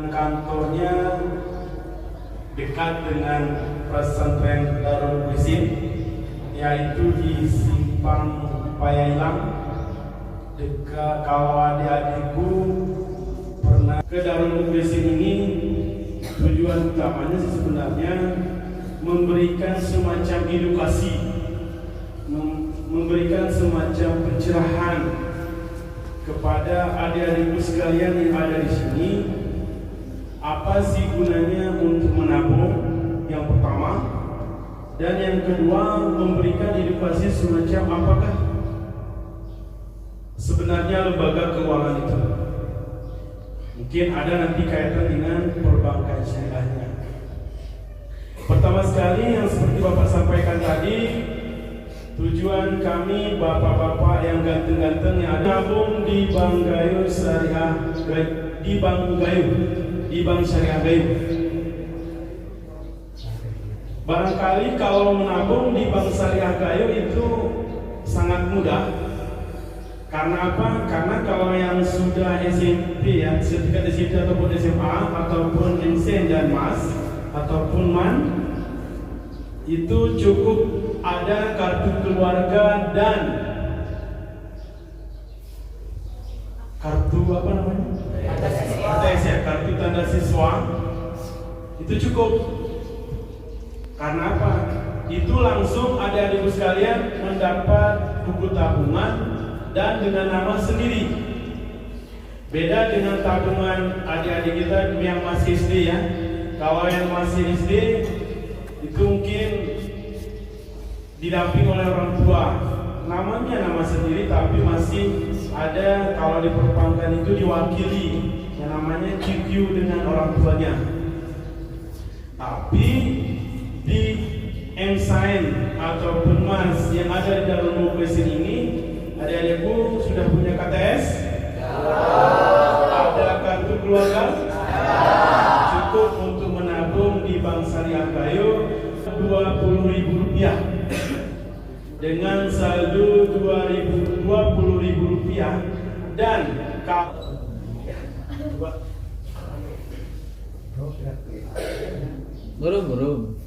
yang kantornya dekat dengan pesantren Darul Qisim, yaitu di Simpang Payailang. Dekat, kalau adik-adikku pernah ke Darul Qisim ini, tujuan utamanya sebenarnya memberikan semacam edukasi, memberikan semacam pencerahan kepada adik-adikku sekalian yang ada di sini. Apa sih gunanya untuk menabung? Yang pertama, dan yang kedua, memberikan edukasi semacam apakah sebenarnya lembaga keuangan itu. Mungkin ada nanti kaitan dengan perbankan syariahnya. Pertama sekali, yang seperti Bapak sampaikan tadi, tujuan kami bapak-bapak yang ganteng-ganteng yang ada nabung di Bank Gayo Syariah, di Bank Gayo, di Bank Syariah Gayo. Barangkali kalau menabung di Bank Syariah Gayo itu sangat mudah. Karena apa? Karena kalau yang sudah SMP ya, sertifikat SMP ataupun SMA ataupun MSN dan MAS ataupun MAN, itu cukup ada kartu keluarga dan kartu apa namanya? KTS ya, kartu tanda siswa. Itu cukup. Karena apa? Itu langsung adik-adikku sekalian mendapat buku tabungan dan dengan nama sendiri. Beda dengan tabungan adik-adik kita yang masih SD ya. Kalau yang masih SD itu mungkin didamping oleh orang tua, namanya nama sendiri, tapi masih ada kalau di perbankan itu diwakili yang namanya QQ dengan orang tuanya. Tapi di MSign ataupun MAS yang ada di dalam Qisim ini, adik-adikku sudah punya KTS? Ada kartu keluarga? Cukup untuk menabung di Bank Syariah Gayo Rp20.000 dengan saldo Rp20.000 dan Burung.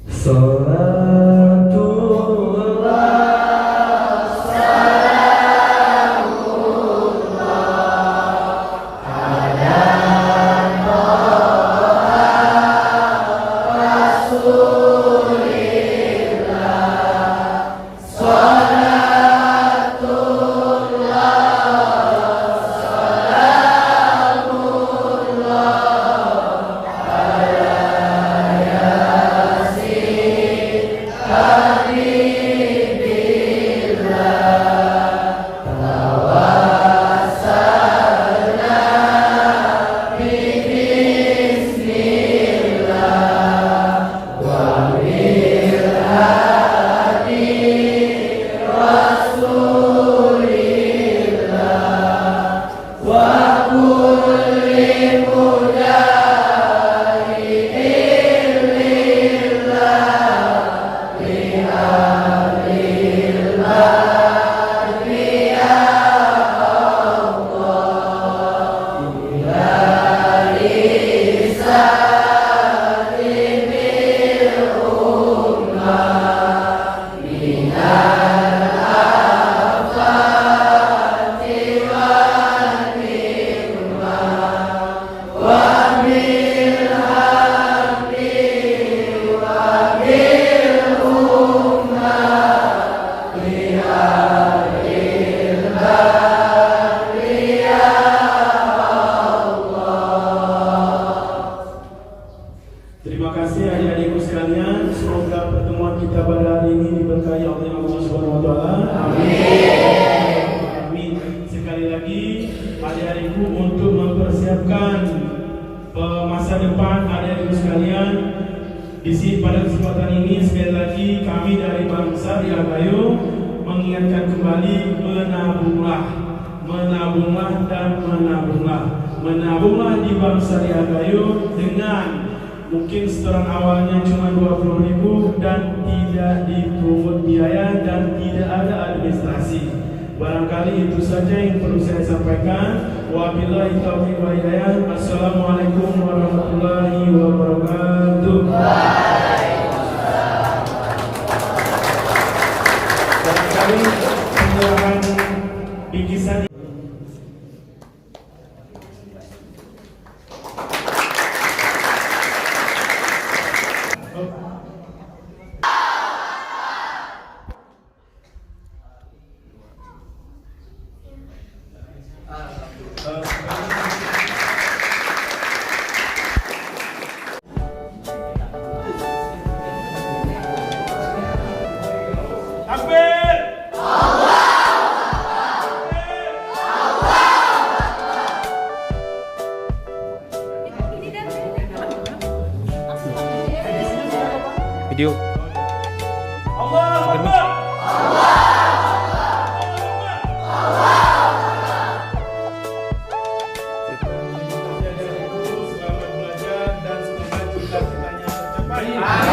Terima kasih adik-adikku sekalian. Semoga pertemuan kita pada hari ini diberkahi oleh Allah Subhanahu wa taala. Amin. Amin. Sekali lagi adik-adikku untuk mempersiapkan masa depan adik-adikku sekalian. Di sini pada kesempatan ini sekali lagi kami dari Bank Syariah Gayo mengingatkan kembali menabunglah di Bank Syariah Gayo dengan mungkin setoran awalnya cuma 20.000 dan tidak dipungut biaya dan tidak ada administrasi. Barangkali itu saja yang perlu saya sampaikan. Wabillahi taufiq wal hidayah. Assalamualaikum warahmatullahi wabarakatuh. Barangkali penyerahan bingkisan Takbir! Video. Allahu Akbar! Selamat belajar dan semoga cita-citanya tercapai.